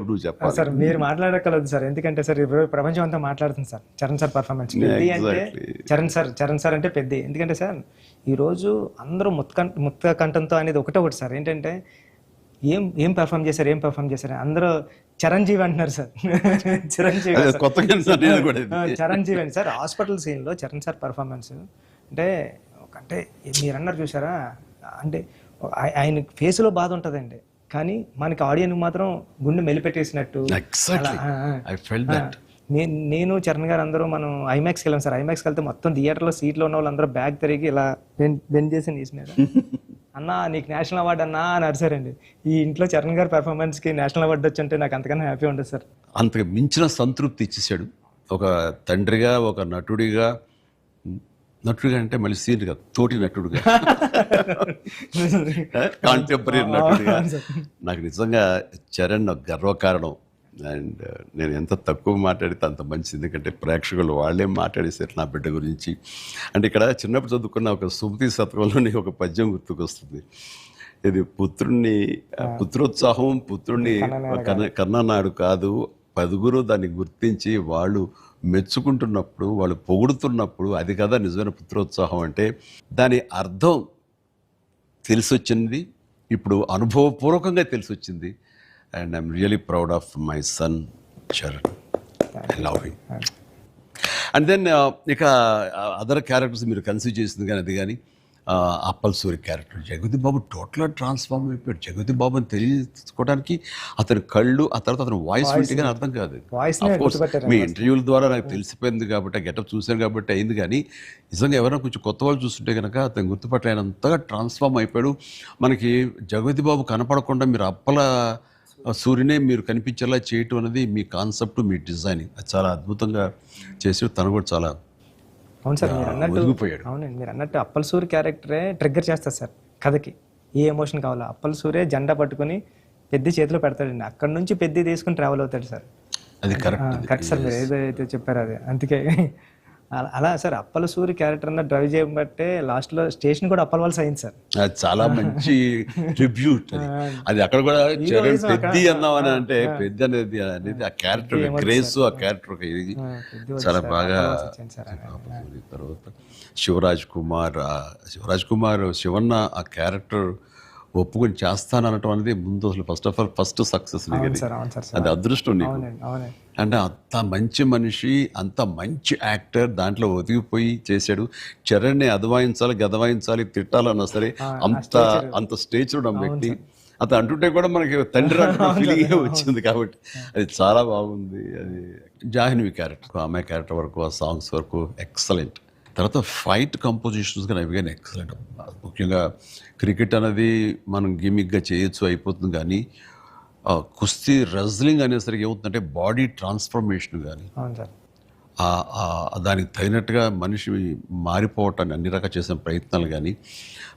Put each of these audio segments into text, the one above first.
నువ్వు చెప్పాలి. సార్ మీరు మాట్లాడగలదు సార్, ఎందుకంటే సార్ ఇప్పుడు ప్రపంచం అంతా మాట్లాడుతుంది సార్ చరణ్ సార్ పర్ఫార్మెన్స్. పెద్ద అంటే చరణ్ సార్ అంటే పెద్ద. ఎందుకంటే సార్ ఈరోజు అందరూ ముక్త కంఠంతో అనేది ఒకటి సార్, ఏంటంటే ఏం పర్ఫామ్ చేశారు అందరూ చిరంజీవి అంటున్నారు సార్. చిరంజీవి చిరంజీవి అండి సార్. హాస్పిటల్ సీన్లో చరణ్ సార్ పర్ఫార్మెన్స్ అంటే మీరు అన్నారు చూసారా, అంటే ఆయన ఫేస్లో బాధ ఉంటుందండి, కానీ మనకి ఆడియన్ మాత్రం గుండె మెలిపెట్టేసినట్టు. నేను చరణ్ గారు అందరూ మనం ఐమాక్స్కి వెళ్ళాం సార్. ఐమాక్స్కి వెళ్తే మొత్తం థియేటర్లో సీట్లో ఉన్న వాళ్ళందరూ బ్యాగ్ తిరిగి ఇలా బెండ్ చేసి నీస్ మీద అన్నా నీకు నేషనల్ అవార్డు అన్నా అని అరిసారండి. ఈ ఇంట్లో చరణ్ గారి పెర్ఫార్మెన్స్కి నేషనల్ అవార్డు వచ్చంటే నాకు అంతకన్నా హ్యాపీ ఉంటుంది సార్. అంతకు మించిన సంతృప్తి ఇచ్చేసాడు. ఒక తండ్రిగా, ఒక నటుడిగా అంటే మళ్ళీ సీన్ కాదు, తోటి నటుడుగా, కాంటెంపరీ నటుడిగా నాకు నిజంగా చరణ్ గర్వకారణం. అండ్ నేను ఎంత తక్కువ మాట్లాడితే అంత మంచిది, ఎందుకంటే ప్రేక్షకులు వాళ్ళే మాట్లాడేసారు నా బిడ్డ గురించి. అంటే ఇక్కడ చిన్నప్పుడు చదువుకున్న ఒక సుమతి శతకంలోని ఒక పద్యం గుర్తుకొస్తుంది. ఇది పుత్రోత్సాహం పుత్రుణ్ణి కన్ననాడు కాదు, పదుగురు దాన్ని గుర్తించి వాళ్ళు మెచ్చుకుంటున్నప్పుడు, వాళ్ళు పొగుడుతున్నప్పుడు అది కదా నిజమైన పుత్రోత్సాహం. అంటే దాని అర్థం తెలిసొచ్చింది, ఇప్పుడు అనుభవపూర్వకంగా తెలిసొచ్చింది. And I'm really proud of my son, Charan. I love him. And then ఇక అదర్ క్యారెక్టర్స్ మీరు కన్సిడర్ చేసింది కానీ అది కానీ అప్పల్ సూరి క్యారెక్టర్ జగతి బాబు టోటల్గా ట్రాన్స్ఫార్మ్ అయిపోయాడు. జగతి బాబుని తెలుసుకోవడానికి అతని కళ్ళు, ఆ తర్వాత అతని వాయిస్ వింటే కానీ అర్థం కాదు. మీ ఇంటర్వ్యూల ద్వారా నాకు తెలిసిపోయింది కాబట్టి, గెటప్ చూశాను కాబట్టి అయింది. కానీ నిజంగా ఎవరైనా కొంచెం కొత్త వాళ్ళు చూస్తుంటే కనుక అతను గుర్తుపట్టలేనంతగా ట్రాన్స్ఫార్మ్ అయిపోయాడు. మనకి జగతి బాబు కనపడకుండా మీరు అప్పల సూర్యునే మీరు కనిపించేలా చేయటం అనేది మీ కాన్సెప్ట్, మీ డిజైనింగ్, అది చాలా అద్భుతంగా చేసి తను కూడా చాలా అవును సార్. మీరు అన్నట్టు అవునండి, మీరు అన్నట్టు అప్పల్ సూర్య క్యారెక్టరే ట్రిగ్గర్ చేస్తారు సార్ కథకి. ఏ ఎమోషన్ కావాలో అప్పల్ సూర్య జెండా పట్టుకుని పెద్ద చేతిలో పెడతాడండి, అక్కడ నుంచి పెద్ద తీసుకుని ట్రావెల్ అవుతాడు సార్. అది కరెక్ట్ సార్, మీరు ఏదైతే చెప్పారో అది. అందుకే అలా సార్ అప్పల సూరి క్యారెక్టర్ అన్న డ్రైవ్ చేయబట్టే లాస్ట్ లో స్టేషన్ కూడా అప్పల వాళ్ళు అయింది సార్. అది చాలా మంచి ట్రిబ్యూట్. అది అక్కడ కూడా పెద్ద అన్నామని అంటే పెద్ద అనేది ఆ క్యారెక్టర్ గ్రేస్, ఆ క్యారెక్టర్ చాలా బాగా. తర్వాత శివరాజ్ కుమార్ శివన్న ఆ క్యారెక్టర్ ఒప్పుకొని చేస్తాననటం అనేది ముందు అసలు ఫస్ట్ సక్సెస్ అది అదృష్టం నీకు. అంటే అంత మంచి మనిషి, అంత మంచి యాక్టర్, దాంట్లో ఒదిగిపోయి చేశాడు. చరణ్ని అదవాయించాలి, గదవాయించాలి, తిట్టాలన్నా సరే అంత స్టేజ్ ఉన్న వ్యక్తి. అతను అంటుంటే కూడా మనకి తండ్రి ఫీలింగ్ వచ్చింది కాబట్టి అది చాలా బాగుంది. అది జాహ్నవి క్యారెక్టర్, ఆమె క్యారెక్టర్ వరకు, ఆ సాంగ్స్ వరకు ఎక్సలెంట్. తర్వాత ఫైట్ కంపోజిషన్స్ కానీ అవి కానీ ఎక్సలెంట్. ముఖ్యంగా క్రికెట్ అనేది మనం గిమిక్గా చేయొచ్చు, అయిపోతుంది. కానీ కుస్తీ రెజ్లింగ్ అనేసరికి ఏమవుతుందంటే బాడీ ట్రాన్స్ఫర్మేషన్ కానీ దానికి తగినట్టుగా మనిషి మారిపోవటాన్ని అన్ని రకాల చేసిన ప్రయత్నాలు కానీ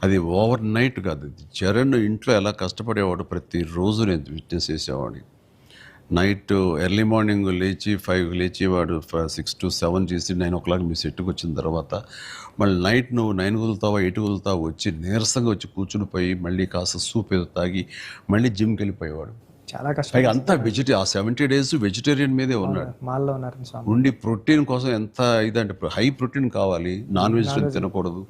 అది ఓవర్ నైట్ కాదు. చరణ్ ఇంట్లో ఎలా కష్టపడేవాడు, ప్రతిరోజు నేను విట్నెస్ చేసేవాడిని. నైట్ ఎర్లీ మార్నింగ్ లేచి 5 లేచేవాడు, 6 to 7 చేసి 9 o'clock మీ సెట్కి వచ్చిన తర్వాత మళ్ళీ నైట్ నువ్వు 9 కుదులుతావా 8 కుదులుతావా వచ్చి నీరసంగా వచ్చి కూర్చుని పోయి మళ్ళీ కాస్త సూప్ ఏదో తాగి మళ్ళీ జిమ్కి వెళ్ళిపోయేవాడు. చాలా కష్టం. అంతా ఆ 70 days వెజిటేరియన్ మీదే ఉన్నాడు. ఉండి ప్రోటీన్ కోసం ఎంత ఇదంటే హై ప్రోటీన్ కావాలి, నాన్ వెజిటేరియన్ తినకూడదు.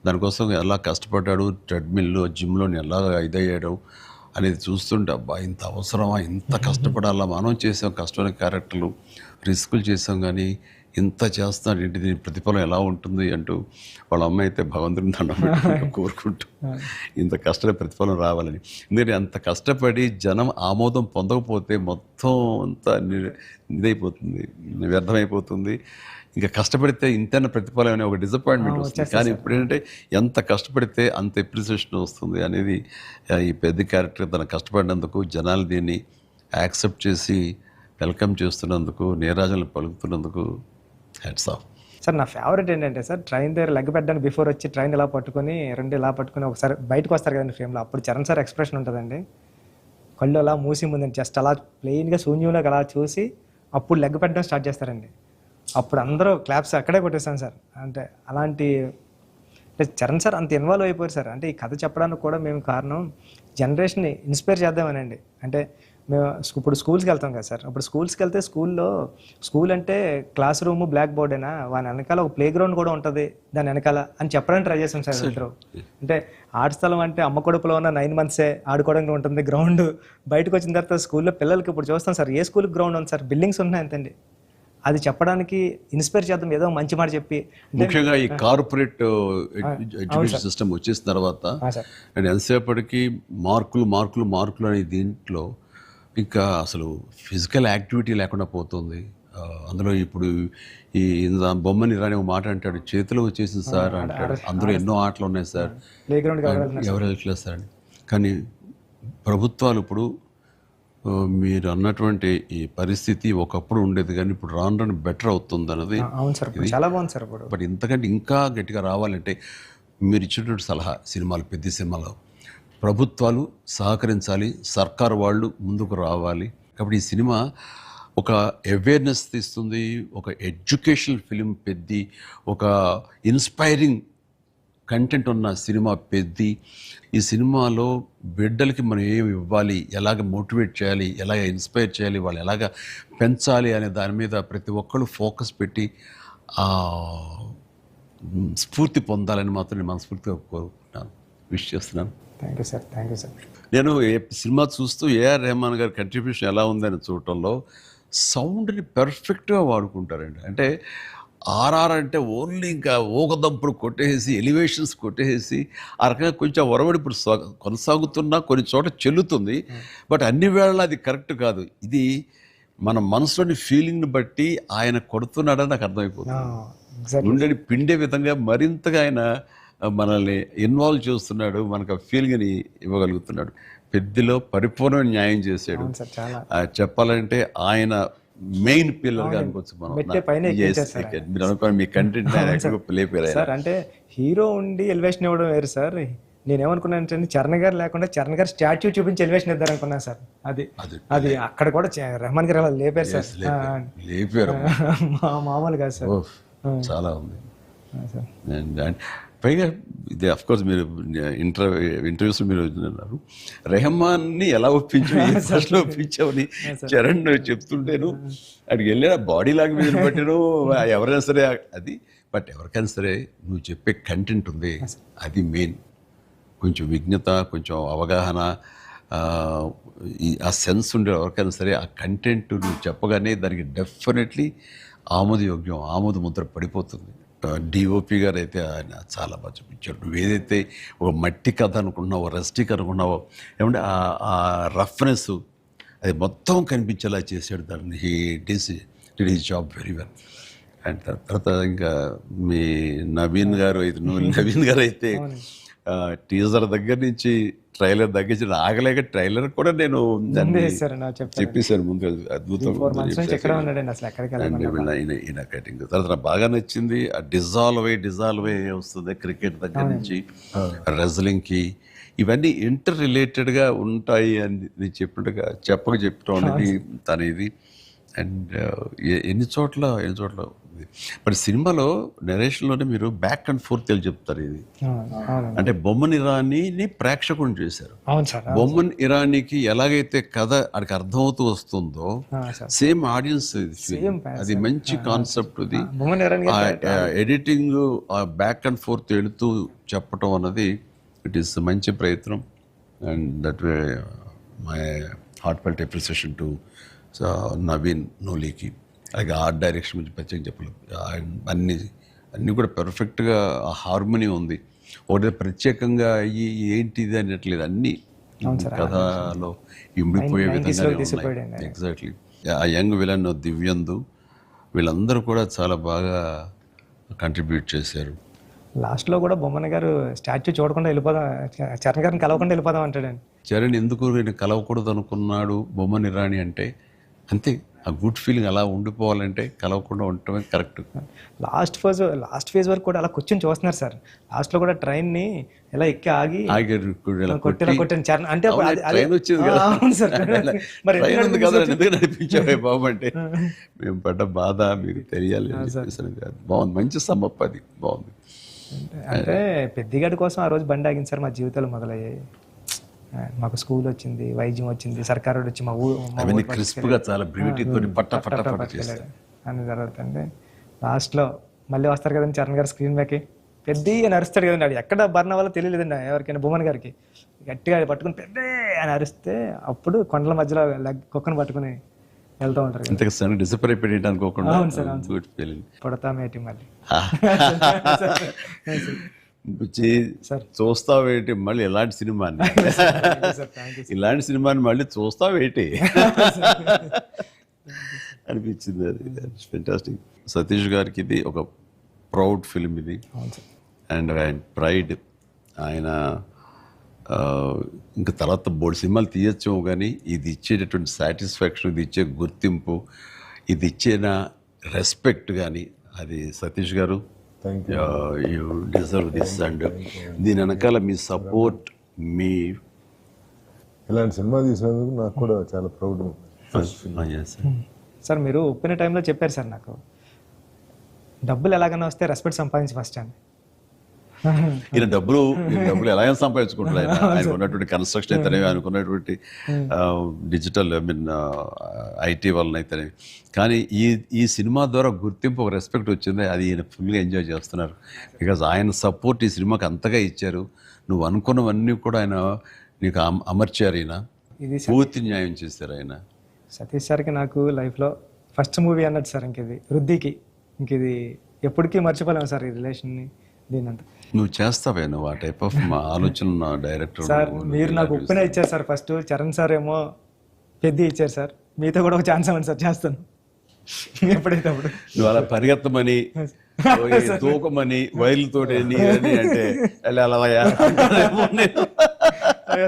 దానికోసం ఎలా కష్టపడ్డాడు, ట్రెడ్మిల్లో జిమ్లోని ఎలా ఇదయ్యాడు అనేది చూస్తుంటే అబ్బా ఇంత అవసరమా, ఇంత కష్టపడాలా, మనం చేసాం కష్టమైన క్యారెక్టర్లు, రిస్కులు చేసాం, కానీ ఇంత చేస్తున్నాడు ఏంటి, దీని ప్రతిఫలం ఎలా ఉంటుంది అంటూ వాళ్ళ అమ్మ అయితే భగవంతుని దండం పెట్టుకుంటూ కోరుకుంటూ ఇంత కష్టపడి ప్రతిఫలం రావాలని. ఎందుకంటే అంత కష్టపడి జనం ఆమోదం పొందకపోతే మొత్తం అంతా ఇదైపోతుంది, వ్యర్థమైపోతుంది. ఇంకా కష్టపడితే ఇంతైనా ప్రతిఫలం అనే ఒక డిసప్పాయింట్మెంట్ వస్తుంది. కానీ ఇప్పుడు ఏంటంటే ఎంత కష్టపడితే అంత ఎప్రిసియేషన్ వస్తుంది అనేది ఈ పెద్ద క్యారెక్టర్ తన కష్టపడినందుకు, జనాలు దీన్ని యాక్సెప్ట్ చేసి వెల్కమ్ చేస్తున్నందుకు, నీరాజనలు పలుకుతున్నందుకు హ్యాట్స్ ఆఫ్. సార్ నా ఫేవరెట్ ఏంటంటే సార్, ట్రైన్ దగ్గర లెగ్ పెట్టడానికి బిఫోర్ వచ్చి ట్రైన్ ఇలా పట్టుకొని రెండు ఇలా పట్టుకొని ఒకసారి బయటకు వస్తారు కదండి ఫ్రేమ్లో, అప్పుడు చరణ్ సార్ ఎక్స్ప్రెషన్ ఉంటుందండి, కళ్ళు అలా మూసి ముందండి జస్ట్ అలా ప్లెయిన్గా శూన్యంలోకి అలా చూసి అప్పుడు లెగ్ పెట్టడం స్టార్ట్ చేస్తారండి. అప్పుడు అందరూ క్లాప్స్ అక్కడే కొట్టేస్తాను సార్. అంటే అలాంటి చరణ్ సార్ అంత ఇన్వాల్వ్ అయిపోయారు సార్. అంటే ఈ కథ చెప్పడానికి కూడా మేము కారణం జనరేషన్ని ఇన్స్పైర్ చేద్దామనండి. అంటే మేము ఇప్పుడు స్కూల్స్కి వెళ్తాం కదా సార్. అప్పుడు స్కూల్స్కి వెళ్తే స్కూల్ అంటే క్లాస్ రూమ్ బ్లాక్ బోర్డ్ అయినా వాని వెనకాల ఒక ప్లే గ్రౌండ్ కూడా ఉంటుంది దాని వెనకాల అని చెప్పడానికి ట్రై చేస్తాం సార్ ఇద్దరు. అంటే ఆట స్థలం అంటే అమ్మ కడుపులో ఉన్న 9 months ఆడుకోవడానికి ఉంటుంది గ్రౌండ్. బయటకు వచ్చిన తర్వాత స్కూల్లో పిల్లలకి ఇప్పుడు చూస్తాం సార్, ఏ స్కూల్కి గ్రౌండ్ ఉంది సార్, బిల్డింగ్స్ ఉన్నాయి అంతండి. అది చెప్పడానికి ఇన్స్పైర్ చేద్దాం, ఏదో మంచి మాట చెప్పి. ముఖ్యంగా ఈ కార్పొరేట్ ఎడ్యుకేషన్ సిస్టమ్ వచ్చేసిన తర్వాత అండ్ ఎంతసేపటికి మార్కులు అనే దీంట్లో ఇంకా అసలు ఫిజికల్ యాక్టివిటీ లేకుండా పోతుంది. అందులో ఇప్పుడు ఈ బొమ్మని రాని ఒక మాట అంటాడు, చేతిలో వచ్చేసింది సార్ అంటాడు. అందులో ఎన్నో ఆటలు ఉన్నాయి సార్, ప్లే గ్రౌండ్ ఎవరు వెళ్ళట్లేదు సార్ అని. కానీ ప్రభుత్వాలు ఇప్పుడు మీరు అన్నటువంటి ఈ పరిస్థితి ఒకప్పుడు ఉండేది కానీ ఇప్పుడు రాను బెటర్ అవుతుంది అన్నది. అవును సార్, చాలా బాగుంది సార్. ఇప్పుడు బట్ ఇంతకంటే ఇంకా గట్టిగా రావాలంటే మీరు ఇచ్చినటువంటి సలహా, సినిమాలు పెద్ద సినిమాలు ప్రభుత్వాలు సహకరించాలి, సర్కారు వాళ్ళు ముందుకు రావాలి. కాబట్టి ఈ సినిమా ఒక అవేర్నెస్ తీస్తుంది, ఒక ఎడ్యుకేషనల్ ఫిలిం పెద్ది, ఒక ఇన్స్పైరింగ్ కంటెంట్ ఉన్న సినిమా పెద్ది. ఈ సినిమాలో బిడ్డలకి మనం ఏమి ఇవ్వాలి, ఎలాగ మోటివేట్ చేయాలి, ఎలాగ ఇన్స్పైర్ చేయాలి, వాళ్ళు ఎలాగ పెంచాలి అనే దాని మీద ప్రతి ఒక్కళ్ళు ఫోకస్ పెట్టి స్ఫూర్తి పొందాలని మాత్రం నేను మనస్ఫూర్తిగా కోరుకుంటున్నాను, విష్ చేస్తున్నాను. Thank you sir, thank you sir. నేను సినిమా చూస్తూ ఏఆర్ రెహమాన్ గారి కంట్రిబ్యూషన్ ఎలా ఉందని చూడటంలో సౌండ్ని పర్ఫెక్ట్గా వాడుకుంటారండి. అంటే ఆర్ఆర్ అంటే ఓన్లీ ఇంకా ఊగదంపుడు కొట్టేసి ఎలివేషన్స్ కొట్టేసి ఆ రకంగా కొంచెం ఒరవడి ఇప్పుడు కొనసాగుతున్నా కొన్ని చోట చెల్లుతుంది. బట్ అన్ని వేళలా అది కరెక్ట్ కాదు. ఇది మన మనసులోని ఫీలింగ్ని బట్టి ఆయన కొడుతున్నాడని నాకు అర్థమైపోతుంది. గుండెని పిండే విధంగా మరింతగా ఆయన మనల్ని ఇన్వాల్వ్ చేస్తున్నాడు, మనకు ఆ ఫీలింగ్ని ఇవ్వగలుగుతున్నాడు. పెద్దలో పరిపూర్ణ న్యాయం చేశాడు. చెప్పాలంటే ఆయన మెయిన్ పిల్లర్గా అనుకోవచ్చు మనం. మీరు అనుకోండి మీ కంటెంట్ లేపారు సార్. అంటే హీరో ఉండి ఎలివేషన్ ఇవ్వడం వేరు సార్. నేనేమనుకున్నాను అంటే చరణ్ గారు లేకుండా చరణ్ గారు స్టాచ్యూ చూపించి ఎలివేషన్ ఇద్దారు అనుకున్నాను సార్. అది అక్కడ కూడా రెహమాన్ గారు అలా లేపారు సార్, లేపారు మామూలు కాదు సార్, చాలా ఉంది. పైగా ఇది అఫ్కోర్స్ మీరు ఇంటర్వ్యూస్ మీరు అన్నారు రెహమాన్ని ఎలా ఒప్పించావని చరణ్ చెప్తుంటేను అక్కడికి వెళ్ళిన బాడీ లాంగ్వేజ్ బట్టిను ఎవరైనా సరే అది. బట్ ఎవరికైనా సరే నువ్వు చెప్పే కంటెంట్ ఉంది, అది మెయిన్. కొంచెం విజ్ఞత, కొంచెం అవగాహన, ఆ సెన్స్ ఉండే ఎవరికైనా సరే ఆ కంటెంట్ నువ్వు చెప్పగానే దానికి డెఫినెట్లీ ఆమోదయోగ్యం, ఆమోద ముద్ర పడిపోతుంది. డిఓపి గారు అయితే ఆయన చాలా బాగా చూపించాడు. నువ్వు ఏదైతే ఒక మట్టి కథ అనుకున్నావో, రస్టిక్ అనుకున్నావో, ఏమంటే ఆ రఫ్నెస్ అది మొత్తం కనిపించేలా చేశాడు. దాన్ని did his job very well. And తర్వాత ఇంకా మీ నవీన్ గారు అయితే టీజర్ దగ్గర నుంచి ట్రైలర్ దగ్గర నుంచి ఆగలేక ట్రైలర్ కూడా నేను చెప్పేశాను ముందు. అద్భుతం. ఈయన కటింగ్ తర్వాత నాకు బాగా నచ్చింది. ఆ డిజాల్వ్ అయ్యి వస్తుంది క్రికెట్ దగ్గర నుంచి రెజ్లింగ్కి. ఇవన్నీ ఇంటర్ రిలేటెడ్గా ఉంటాయి అని నేను చెప్పినట్టుగా చెప్పడం అనేది తన ఇది. అండ్ ఎన్ని చోట్ల బట్ సినిమాలో నెరేషన్లోనే మీరు బ్యాక్ అండ్ ఫోర్త్ చెప్తారు. ఇది అంటే బొమ్మన్ ఇరానీని ప్రేక్షకుని చేశారు. బొమ్మన్ ఇరానీకి ఎలాగైతే కథ అక్కడికి అర్థమవుతూ వస్తుందో సేమ్ ఆడియన్స్ అది మంచి కాన్సెప్ట్. ఇది ఎడిటింగ్ బ్యాక్ అండ్ ఫోర్త్ వెళుతూ చెప్పటం అన్నది ఇట్ ఈస్ మంచి ప్రయత్నం. And that way my heartfelt appreciation to Naveen నోలీకి. అలాగే ఆర్ట్ డైరెక్షన్ గురించి ప్రత్యేకంగా చెప్పలేదు. అన్నీ కూడా పర్ఫెక్ట్గా హార్మోనీ ఉంది. ఒకటి ప్రత్యేకంగా అయ్యి ఏంటిది అనట్లేదు, అన్నీ కథలో ఇమిడిపోయే విధంగానే ఉన్నాయి. ఎగ్జాక్ట్లీ. ఆ యంగ్ విలన్ దివ్యందు వీళ్ళందరూ కూడా చాలా బాగా కంట్రిబ్యూట్ చేశారు. లాస్ట్లో కూడా బొమ్మన్ గారు స్టాచ్యూ చూడకుండా వెళ్ళిపోదాం, చరణ్ గారిని కలవకుండా వెళ్ళిపోదాం అంటాడండి. చరణ్ ఎందుకు నేను కలవకూడదు అనుకున్నాడు బొమ్మన్ ఇరానీ అంటే అంతే. ఆ గుడ్ ఫీలింగ్ అలా ఉండిపోవాలంటే కలవకుండా ఉండటమే కరెక్ట్. లాస్ట్ ఫేజ్ వరకు కూడా అలా కూర్చొని చూస్తున్నారు సార్. లాస్ట్లో కూడా ట్రైన్ని ఎలా ఎక్కి ఆగి కొట్టాను చరణ్ అంటే నడిపించావే బాబు అంటే మేము పడ్డ బాధ మీకు తెలియాలి. బాగుంది, మంచి సమ్మప్, అది బాగుంది. అంటే పెద్దిగడ్డ కోసం ఆ రోజు బండి ఆగింది సార్. మా జీవితాలు మొదలయ్యాయి. మాకు స్కూల్ వచ్చింది, వైద్యం వచ్చింది, సర్కారు వచ్చి మా అవన్నీ క్రిస్ప్గా చాలా బ్యూటీ తోటి పట్ట పట్ట పట్ట చేస్తారు అని జరుగుతుంది. లాస్ట్లో మళ్ళీ వస్తారు కదండి చరణ్ గారు స్క్రీన్ బ్యాక్కి, పెద్ద అని అరుస్తాడు కదండి. అది ఎక్కడ బర్ణ వల్ల తెలియలేదండి ఎవరికైనా, భువన్ గారికి గట్టిగా పట్టుకుని పెద్ద అని అరిస్తే అప్పుడు కొండల మధ్యలో కుక్కను పట్టుకుని వెళ్తూ ఉంటారు. ఇంతకు సడన్ డిసప్పాయింట్ అయిపోయింది అనుకోకుండా గుడ్ ఫీలింగ్. పుడతామేటి మళ్ళీ చూస్తావేటి మళ్ళీ ఇలాంటి సినిమాని ఇలాంటి సినిమాని మళ్ళీ చూస్తావేటి అనిపించింది. అది ఫెంటాస్టిక్. సతీష్ గారికి ఇది ఒక ప్రౌడ్ ఫిలిం ఇది, అండ్ ఆయన ప్రైడ్. ఆయన ఇంకా తర్వాత బోర్డు సినిమాలు తీయచ్చు కానీ ఇది ఇచ్చేటటువంటి సాటిస్ఫాక్షన్, ఇది ఇచ్చే గుర్తింపు, ఇది ఇచ్చిన రెస్పెక్ట్ కానీ అది సతీష్ గారు యూ డిజర్వ్ దిస్. అండ్ దీని వెనకాల మీ సపోర్ట్, మీ ఇలాంటి సినిమా తీసినందుకు నాకు కూడా చాలా ప్రౌడ్. సార్ మీరు ఒప్పిన టైంలో చెప్పారు సార్, నాకు డబ్బులు ఎలాగైనా వస్తే రెస్పెక్ట్ సంపాదించి ఫస్ట్ అండి. ఈయన డబ్బులు ఎలాగైనా సంపాదించుకుంటారు. ఆయన ఉన్నటువంటి కన్స్ట్రక్షన్ అయితేనే, ఆయనకున్నటువంటి డిజిటల్ ఐటీ వలన అయితేనే. కానీ ఈ సినిమా ద్వారా గుర్తింపు, ఒక రెస్పెక్ట్ వచ్చింది. అది ఈయన ఫుల్గా ఎంజాయ్ చేస్తున్నారు. బికాజ్ ఆయన సపోర్ట్ ఈ సినిమాకి అంతగా ఇచ్చారు. నువ్వు అనుకున్నవన్నీ కూడా ఆయన నీకు అమర్చారు. ఈయన పూర్తి న్యాయం చేశారు ఆయన. సతీష్ సార్కి నాకు లైఫ్లో ఫస్ట్ మూవీ అన్నట్టు సార్. ఇంకది వృద్ధికి, ఇంకది ఎప్పటికీ మర్చిపోలేము సార్ ఈ రిలేషన్ని. దీనంతా నువ్వు చేస్తావే, నువ్వు ఆ టైప్ ఆఫ్ డైరెక్టర్ సార్. మీరు నాకు ఒప్పిన ఇచ్చారు సార్ ఫస్ట్. చరణ్ సార్ ఏమో పెద్ద ఇచ్చారు సార్. మీతో కూడా ఒక ఛాన్స్ అవ్వండి సార్, చేస్తాను ఎప్పుడైతే అప్పుడు. నువ్వు అలా పరిగెత్తమని, తూకమని, వైర్లతో అంటే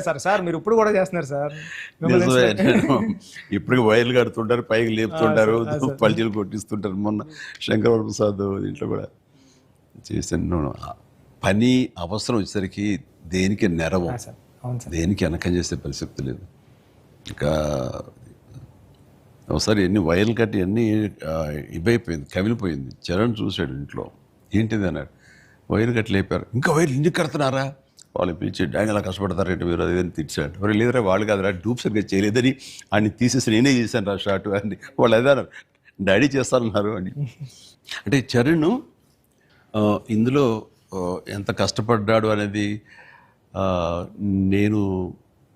సార్ సార్ మీరు ఇప్పుడు కూడా చేస్తున్నారు సార్. ఇప్పుడు వైర్లు కడుతుంటారు, పైకి లేపుతుంటారు, పల్టీలు కొట్టిస్తుంటారు. మొన్న శంకర్ ప్రసాద్ దీంట్లో కూడా చేశాను. పని అవసరం వచ్చేసరికి దేనికి నెరవు, దేనికి వెనకం చేసే పరిస్థితి లేదు. ఇంకా ఒకసారి ఎన్ని వైర్లు కట్టి అన్నీ ఇవైపోయింది, కమిలిపోయింది. చరణ్ చూశాడు ఇంట్లో, ఏంటిది అన్నాడు. వైర్లు కట్టి లేపారు. ఇంకా వైర్లు ఇంటికి కడుతున్నారా? వాళ్ళు పిలిచి ఆయన ఎలా కష్టపడతారంటే మీరు అది అని తెచ్చాడు. మరి లేదురా వాళ్ళు కాదురా, డూప్ సరిగ్గా చేయలేదని ఆయన తీసేసి నేనే చేశాను రా షార్ట్ అని వాళ్ళు అదే అన్నారు. డాడీ చేస్తానన్నారు అని. అంటే చరణ్ ఇందులో ఎంత కష్టపడ్డాడు అనేది నేను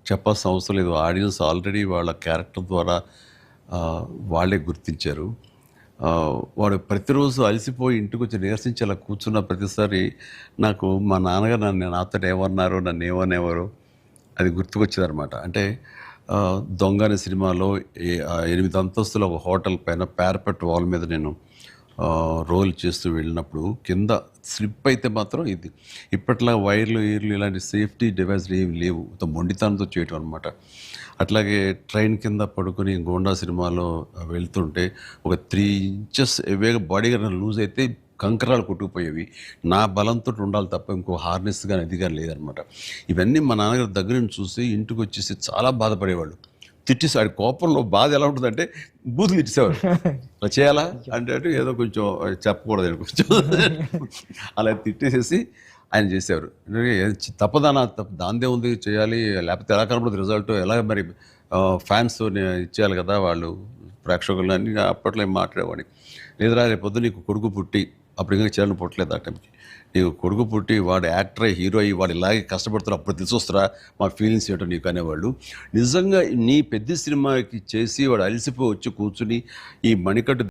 చెప్పాల్సిన అవసరం లేదు. ఆడియన్స్ ఆల్రెడీ వాళ్ళ క్యారెక్టర్ ద్వారా వాళ్ళే గుర్తించారు. వాడు ప్రతిరోజు అలసిపోయి ఇంటికి వచ్చి నీరసించి అలా కూర్చున్న ప్రతిసారి నాకు మా నాన్నగారు నాతో ఏమన్నారు, నన్ను ఏమనేవారు అది గుర్తుకొచ్చేదనమాట. అంటే దొంగ అనే సినిమాలో 8 అంతస్తుల ఒక హోటల్ పైన పారపెట్ వాల్ మీద నేను రోల్ చేస్తూ వెళ్ళినప్పుడు కింద స్లిప్ అయితే మాత్రం ఇది ఇప్పట్లా వైర్లు ఇలాంటి సేఫ్టీ డివైస్లు ఏమి లేవు. మొండితనంతో చేయటం అనమాట. అట్లాగే ట్రైన్ కింద పడుకొని గోండా సినిమాలో వెళ్తుంటే ఒక 3 ఇంచెస్ ఎవేగా బాడీ కానీ లూజ్ అయితే కంకరాలు కొట్టుకుపోయేవి. నా బలంతో ఉండాలి తప్ప ఇంకో హార్నెస్ కానీ అది కానీ లేదనమాట. ఇవన్నీ మా నాన్నగారి దగ్గర నుంచి చూసి ఇంటికి వచ్చేసి చాలా బాధపడేవాళ్ళు. తిట్టేసి ఆడి కోపంలో బాధ ఎలా ఉంటుందంటే బూతులు తిట్టేసేవారు. అలా చేయాలా అంటే ఏదో కొంచెం చెప్పకూడదు కొంచెం అలా తిట్టేసేసి ఆయన చేసేవారు. తప్పదానా దాందే ఉంది చేయాలి, లేకపోతే ఎలా కనపడదు రిజల్ట్, ఎలా మరి ఫ్యాన్స్ ఇచ్చేయాలి కదా వాళ్ళు ప్రేక్షకులు అని అప్పట్లో ఏం మాట్లాడేవాడిని. లేదురా రేపు పొద్దు నీకు కొడుకు పుట్టి, అప్పుడు ఇంకా చరణ్ పుట్టలేదు ఆ టైంకి, నీకు కొడుకు పుట్టి వాడు యాక్టర్ అయ్యి హీరో అయ్యి వాడు ఇలాగే కష్టపడుతారు అప్పుడు తెలిసి వస్తారా మా ఫీలింగ్స్ ఏంటో నీకు అనేవాళ్ళు. నిజంగా నీ పెద్ద సినిమాకి చేసి వాడు అలసిపోయి వచ్చి కూర్చుని ఈ మణికట్టు